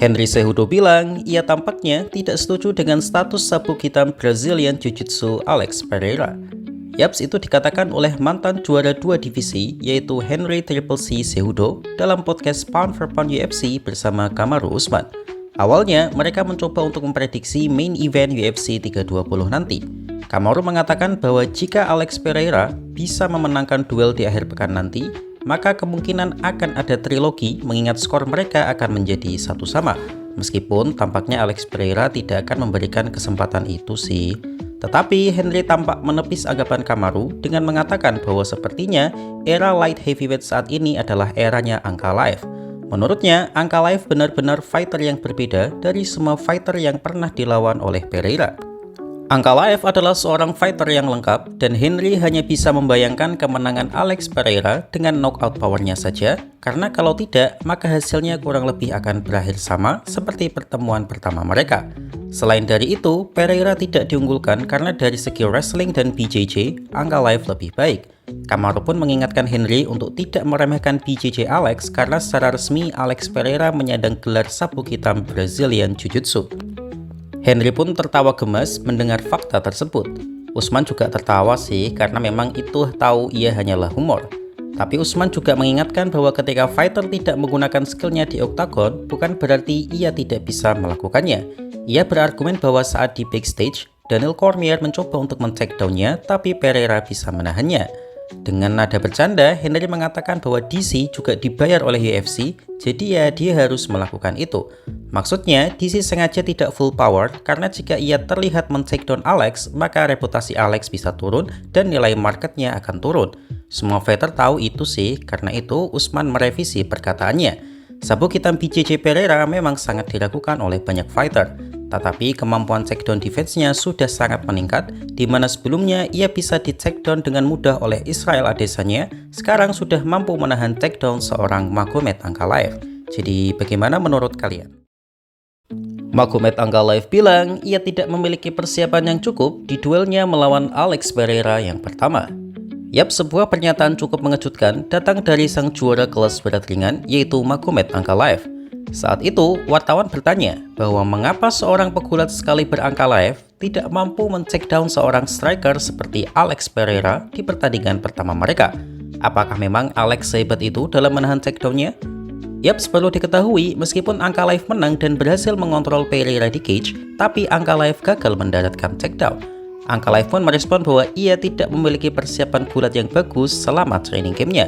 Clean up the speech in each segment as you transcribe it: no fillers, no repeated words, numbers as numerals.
Henry Cejudo bilang ia tampaknya tidak setuju dengan status sabuk hitam Brazilian Jiu-Jitsu Alex Pereira. Yaps, itu dikatakan oleh mantan juara 2 divisi yaitu Henry Triple C Cejudo dalam podcast Pound for Pound UFC bersama Kamaru Usman. Awalnya mereka mencoba untuk memprediksi main event UFC 320 nanti. Kamaru mengatakan bahwa jika Alex Pereira bisa memenangkan duel di akhir pekan nanti, maka kemungkinan akan ada trilogi mengingat skor mereka akan menjadi satu sama. Meskipun tampaknya Alex Pereira tidak akan memberikan kesempatan itu sih. Tetapi Henry tampak menepis anggapan Kamaru dengan mengatakan bahwa sepertinya era light heavyweight saat ini adalah eranya Ankalaev. Menurutnya, Ankalaev benar-benar fighter yang berbeda dari semua fighter yang pernah dilawan oleh Pereira. Ankalaev adalah seorang fighter yang lengkap dan Henry hanya bisa membayangkan kemenangan Alex Pereira dengan knockout powernya saja, karena kalau tidak, maka hasilnya kurang lebih akan berakhir sama seperti pertemuan pertama mereka. Selain dari itu, Pereira tidak diunggulkan karena dari segi wrestling dan BJJ, Ankalaev lebih baik. Kamaru pun mengingatkan Henry untuk tidak meremehkan BJJ Alex karena secara resmi Alex Pereira menyandang gelar sabuk hitam Brazilian Jiu-Jitsu. Henry pun tertawa gemas mendengar fakta tersebut. Usman juga tertawa sih karena memang itu tahu ia hanyalah humor. Tapi Usman juga mengingatkan bahwa ketika fighter tidak menggunakan skillnya di oktagon, bukan berarti ia tidak bisa melakukannya. Ia berargumen bahwa saat di backstage, Daniel Cormier mencoba untuk men-takedown-nya, tapi Pereira bisa menahannya. Dengan nada bercanda, Henry mengatakan bahwa DC juga dibayar oleh UFC, jadi ya dia harus melakukan itu. Maksudnya, DC sengaja tidak full power karena jika ia terlihat men-takedown Alex, maka reputasi Alex bisa turun dan nilai marketnya akan turun. Semua fighter tahu itu sih, karena itu Usman merevisi perkataannya. Sabuk hitam BJJ Pereira memang sangat diragukan oleh banyak fighter. Tetapi kemampuan takedown defense-nya sudah sangat meningkat, di mana sebelumnya ia bisa di-takedown dengan mudah oleh Israel Adesanya, sekarang sudah mampu menahan takedown seorang Magomed Ankalaev. Jadi bagaimana menurut kalian? Magomed Ankalaev bilang ia tidak memiliki persiapan yang cukup di duelnya melawan Alex Pereira yang pertama. Yap, sebuah pernyataan cukup mengejutkan datang dari sang juara kelas berat ringan yaitu Magomed Ankalaev. Saat itu, wartawan bertanya bahwa mengapa seorang pegulat sekaliber Ankalaev tidak mampu men-takedown seorang striker seperti Alex Pereira di pertandingan pertama mereka. Apakah memang Alex sehebat itu dalam menahan takedown-nya? Yap, perlu diketahui meskipun Ankalaev menang dan berhasil mengontrol Pereira di cage, tapi Ankalaev gagal mendaratkan takedown. Ankalaev pun merespon bahwa ia tidak memiliki persiapan gulat yang bagus selama training camp-nya.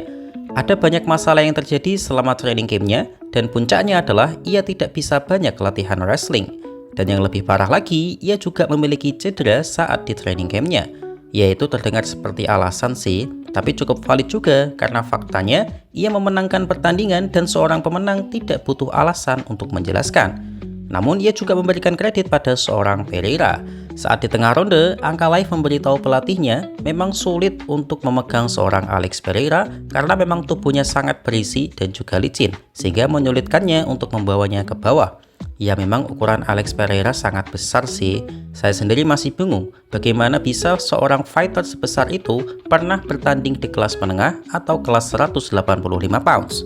Ada banyak masalah yang terjadi selama training camp-nya, dan puncaknya adalah ia tidak bisa banyak latihan wrestling. Dan yang lebih parah lagi, ia juga memiliki cedera saat di training camp-nya. Yaitu terdengar seperti alasan sih, tapi cukup valid juga karena faktanya ia memenangkan pertandingan dan seorang pemenang tidak butuh alasan untuk menjelaskan. Namun ia juga memberikan kredit pada seorang Pereira. Saat di tengah ronde, Ankalaev memberitahu pelatihnya memang sulit untuk memegang seorang Alex Pereira karena memang tubuhnya sangat berisi dan juga licin, sehingga menyulitkannya untuk membawanya ke bawah. Ya memang ukuran Alex Pereira sangat besar sih. Saya sendiri masih bingung bagaimana bisa seorang fighter sebesar itu pernah bertanding di kelas menengah atau kelas 185 pounds.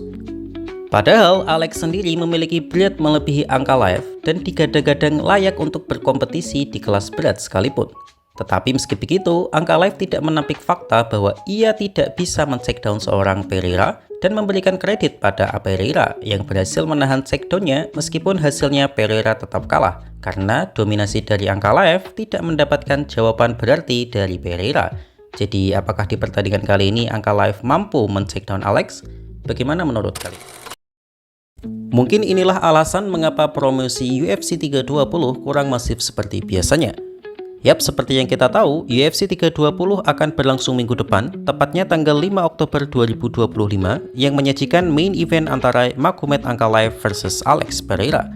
Padahal Alex sendiri memiliki berat melebihi Ankalaev dan digadang-gadang layak untuk berkompetisi di kelas berat sekalipun. Tetapi meski begitu, Ankalaev tidak menampik fakta bahwa ia tidak bisa men-takedown seorang Pereira dan memberikan kredit pada Pereira yang berhasil menahan takedown-nya meskipun hasilnya Pereira tetap kalah karena dominasi dari Ankalaev tidak mendapatkan jawaban berarti dari Pereira. Jadi apakah di pertandingan kali ini Ankalaev mampu men-takedown Alex? Bagaimana menurut kalian? Mungkin inilah alasan mengapa promosi UFC 320 kurang masif seperti biasanya. Yap, seperti yang kita tahu, UFC 320 akan berlangsung minggu depan, tepatnya tanggal 5 Oktober 2025, yang menyajikan main event antara Magomed Ankalaev versus Alex Pereira.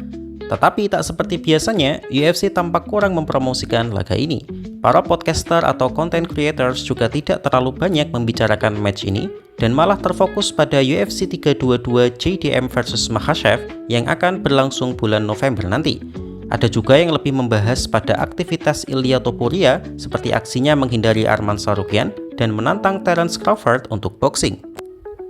Tetapi tak seperti biasanya, UFC tampak kurang mempromosikan laga ini. Para podcaster atau content creators juga tidak terlalu banyak membicarakan match ini, dan malah terfokus pada UFC 322 JDM versus Makhachev yang akan berlangsung bulan November nanti. Ada juga yang lebih membahas pada aktivitas Ilia Topuria seperti aksinya menghindari Arman Tsarukyan dan menantang Terence Crawford untuk boxing.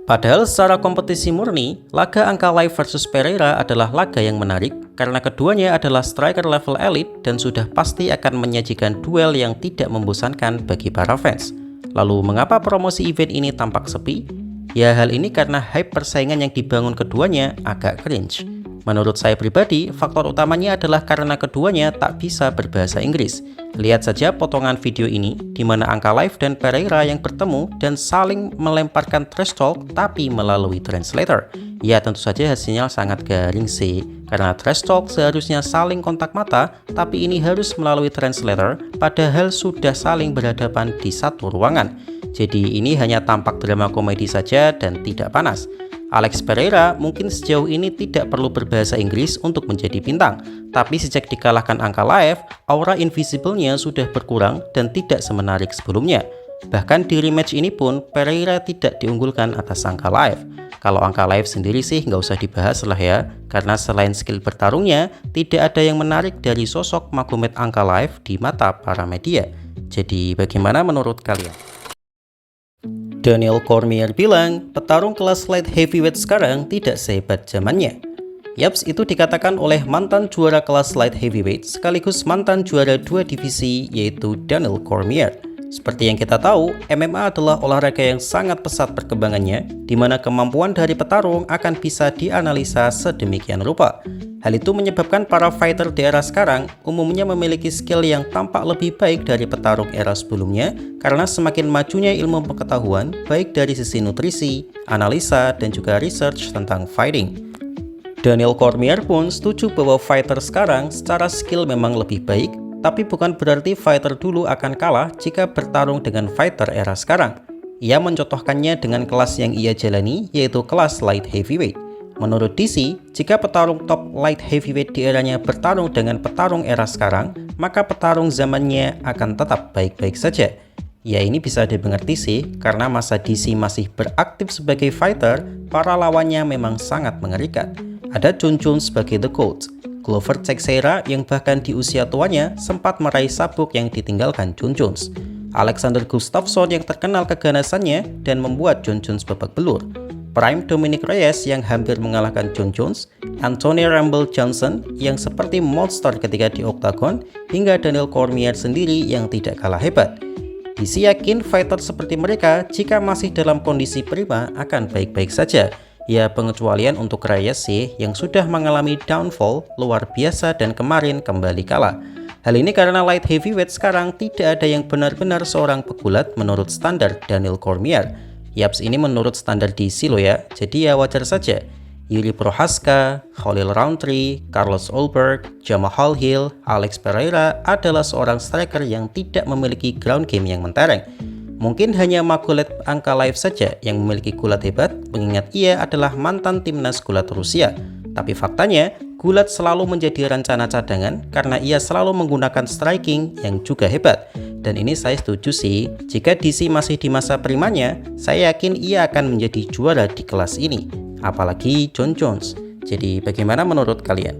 Padahal secara kompetisi murni, laga Ankalaev versus Pereira adalah laga yang menarik karena keduanya adalah striker level elite dan sudah pasti akan menyajikan duel yang tidak membosankan bagi para fans. Lalu mengapa promosi event ini tampak sepi? Ya hal ini karena hype persaingan yang dibangun keduanya agak cringe. Menurut saya pribadi, faktor utamanya adalah karena keduanya tak bisa berbahasa Inggris. Lihat saja potongan video ini, di mana Angka Live dan Pereira yang bertemu dan saling melemparkan trash talk tapi melalui translator. Ya tentu saja hasilnya sangat garing sih, karena trash talk seharusnya saling kontak mata, tapi ini harus melalui translator, padahal sudah saling berhadapan di satu ruangan. Jadi ini hanya tampak drama komedi saja dan tidak panas. Alex Pereira mungkin sejauh ini tidak perlu berbahasa Inggris untuk menjadi bintang, tapi sejak dikalahkan Angka Live, aura invisible-nya sudah berkurang dan tidak semenarik sebelumnya. Bahkan di rematch ini pun, Pereira tidak diunggulkan atas Angka Live. Kalau Angka Live sendiri sih nggak usah dibahas lah ya, karena selain skill bertarungnya, tidak ada yang menarik dari sosok Magomed Angka Live di mata para media. Jadi bagaimana menurut kalian? Daniel Cormier bilang, petarung kelas light heavyweight sekarang tidak sehebat zamannya. Yaps, itu dikatakan oleh mantan juara kelas light heavyweight sekaligus mantan juara 2 divisi yaitu Daniel Cormier. Seperti yang kita tahu, MMA adalah olahraga yang sangat pesat perkembangannya, di mana kemampuan dari petarung akan bisa dianalisa sedemikian rupa. Hal itu menyebabkan para fighter di era sekarang umumnya memiliki skill yang tampak lebih baik dari petarung era sebelumnya karena semakin majunya ilmu pengetahuan baik dari sisi nutrisi, analisa, dan juga research tentang fighting. Daniel Cormier pun setuju bahwa fighter sekarang secara skill memang lebih baik, tapi bukan berarti fighter dulu akan kalah jika bertarung dengan fighter era sekarang. Ia mencontohkannya dengan kelas yang ia jalani, yaitu kelas light heavyweight. Menurut DC, jika petarung top light heavyweight di eranya bertarung dengan petarung era sekarang, maka petarung zamannya akan tetap baik-baik saja. Ya ini bisa dimengerti sih, karena masa DC masih beraktif sebagai fighter, para lawannya memang sangat mengerikan. Ada Chun Chun sebagai The Goat, Glover Teixeira yang bahkan di usia tuanya sempat meraih sabuk yang ditinggalkan Chun Chun, Alexander Gustafsson yang terkenal keganasannya dan membuat Chun Chun babak belur, Prime Dominic Reyes yang hampir mengalahkan Chun Chun, Anthony Rumble Johnson yang seperti monster ketika di oktagon, hingga Daniel Cormier sendiri yang tidak kalah hebat. DC yakin fighter seperti mereka jika masih dalam kondisi prima akan baik-baik saja. Ya pengecualian untuk Reyes sih yang sudah mengalami downfall luar biasa dan kemarin kembali kalah. Hal ini karena light heavyweight sekarang tidak ada yang benar-benar seorang pegulat menurut standar Daniel Cormier. Yaps, ini menurut standar DC loh ya, jadi ya wajar saja. Yuri Prohaska, Khalil Rountree, Carlos Ulberg, Jamahal Hill, Alex Pereira adalah seorang striker yang tidak memiliki ground game yang mentereng. Mungkin hanya Magomed Angka Live saja yang memiliki gulat hebat, mengingat ia adalah mantan timnas gulat Rusia. Tapi faktanya, gulat selalu menjadi rencana cadangan karena ia selalu menggunakan striking yang juga hebat. Dan ini saya setuju sih, jika DC masih di masa primanya, saya yakin ia akan menjadi juara di kelas ini. Apalagi Jon Jones. Jadi bagaimana menurut kalian?